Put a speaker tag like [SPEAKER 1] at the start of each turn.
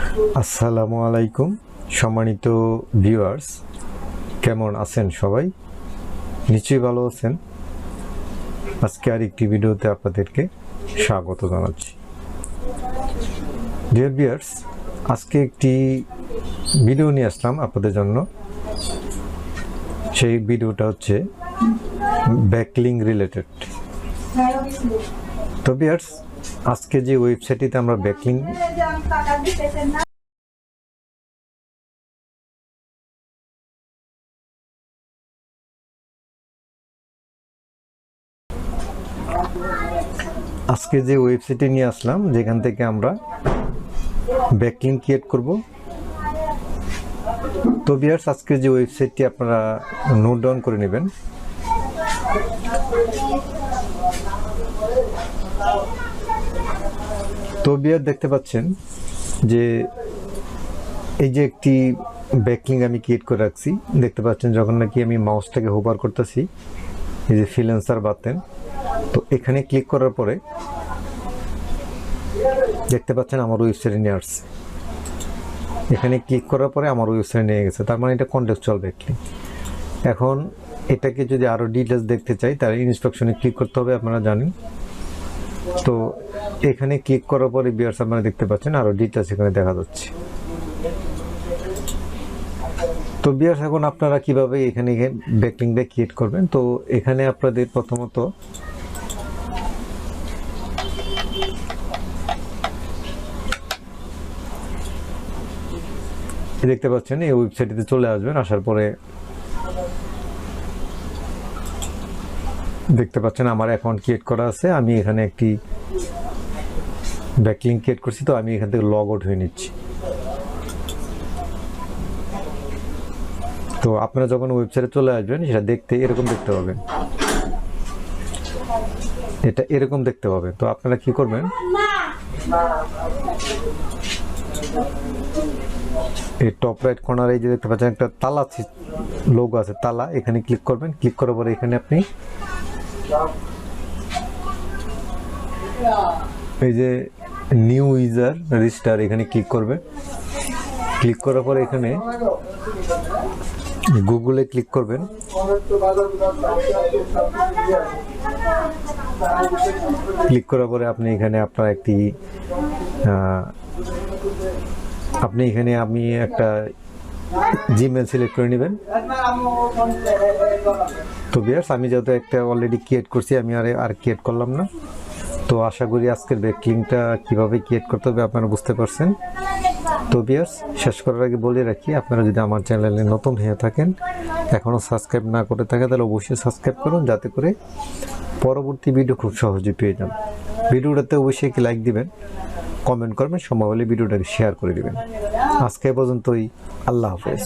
[SPEAKER 1] আসসালামু আলাইকুম সম্মানিত ভিউয়ার্স, কেমন আছেন সবাই? নিশ্চয়ই ভালো আছেন। আজকে আর একটি ভিডিওতে আপনাদেরকে স্বাগত জানাচ্ছি। ডিয়ার ভিউয়ার্স, আজকে একটি ভিডিও নিয়ে আসলাম আপনাদের জন্য। সেই ভিডিওটা হচ্ছে ব্যাকলিঙ্ক রিলেটেড। তো ভিউয়ার্স, আজকে যে ওয়েবসাইটটিতে আমরা ব্যাকলিঙ্ক আজকে যে ওয়েবসাইটে নিয়ে আসলাম, যেখান থেকে আমরা ব্যাকলিঙ্ক ক্রিয়েট করব। তো ভিউয়ার্স, আজকে যে ওয়েবসাইটটি আপনারা নোট ডাউন করে নেবেন। তো ভিউয়ার দেখতে পাচ্ছেন যে এই যে একটি ব্যাকলিঙ্ক আমি ক্রিয়েট করে রাখছি। দেখতে পাচ্ছেন যখন নাকি আমি মাউসটাকে হোভার করতেছি, এই যে ফ্রিল্যান্সার বাটন, তো এখানে ক্লিক করার পরে দেখতে পাচ্ছেন আমার ওয়েবসাইটে নিয়ে আসছে। এখানে ক্লিক করার পরে আমার ওয়েবসাইটে নিয়ে গেছে, তার মানে এটা কন্টেক্সচুয়াল ব্যাকলিঙ্ক। এখন এটাকে যদি আরও ডিটেলস দেখতে চাই তাহলে ইনস্ট্রাকশনে ক্লিক করতে হবে, আপনারা জানেন। তো এখানে ক্লিক করার পরে ভিউয়ার্স আপনারা দেখতে পাচ্ছেন আরও ডিটেলস এখানে দেখা যাচ্ছে। তো ভিউয়ার্স, এখন আপনারা কিভাবে এখানে ব্যাকলিঙ্কটা ক্রিয়েট করবেন? তো এখানে আপনাদের প্রথমত দেখতে পাচ্ছেন এই ওয়েবসাইটে চলে আসবেন। আসার পরে দেখতে পাচ্ছেন আমার অ্যাকাউন্ট ক্রিয়েট করা আছে। আমি এখানে একটি ব্যাকলিঙ্ক ক্রিয়েট করছি, তো আমি এখান থেকে লগ আউট হয়ে নিচ্ছি। তো আপনারা যখন ওয়েবসাইটে চলে আসবেন সেটা দেখতে এরকম দেখতে পাবেন, এটা এরকম দেখতে পাবেন। তো আপনারা কি করবেন, এই টপ রাইট কর্নারে এই যে দেখতে পাচ্ছেন একটা তালা লোগো আছে, তালা, এখানে ক্লিক করবেন। ক্লিক করার পরে এখানে আপনি এই যে নিউ ইউজার রেজিস্টার, এখানে ক্লিক করবেন। ক্লিক করার পরে এখানে গুগলে ক্লিক করবেন। ক্লিক করার পরে আপনি এখানে আপনার একটি আমি একটা জিমেল সিলেক্ট করে নেবেন। তো ভিউয়ার্স, আমি যেহেতু একটা অলরেডি ক্রিয়েট করছি, আমি আর ক্রিয়েট করলাম না। তো আশা করি আজকের ব্যাকলিঙ্কটা কিভাবে ক্রিয়েট করতে হবে আপনারা বুঝতে পারছেন। তো ভিউয়ার্স, শেষ করার আগে বলে রাখি, আপনারা যদি আমার চ্যানেলে নতুন হয়ে থাকেন, এখনও সাবস্ক্রাইব না করে থাকেন, তাহলে অবশ্যই সাবস্ক্রাইব করুন, যাতে করে পরবর্তী ভিডিও খুব সহজে পেয়ে যান। ভিডিওটাতে অবশ্যই একটি লাইক দিবেন, কমেন্ট করবেন, সম্ভব হলে ভিডিওটাকে শেয়ার করে দিবেন। আজকে পর্যন্তই, আল্লাহ হাফেজ।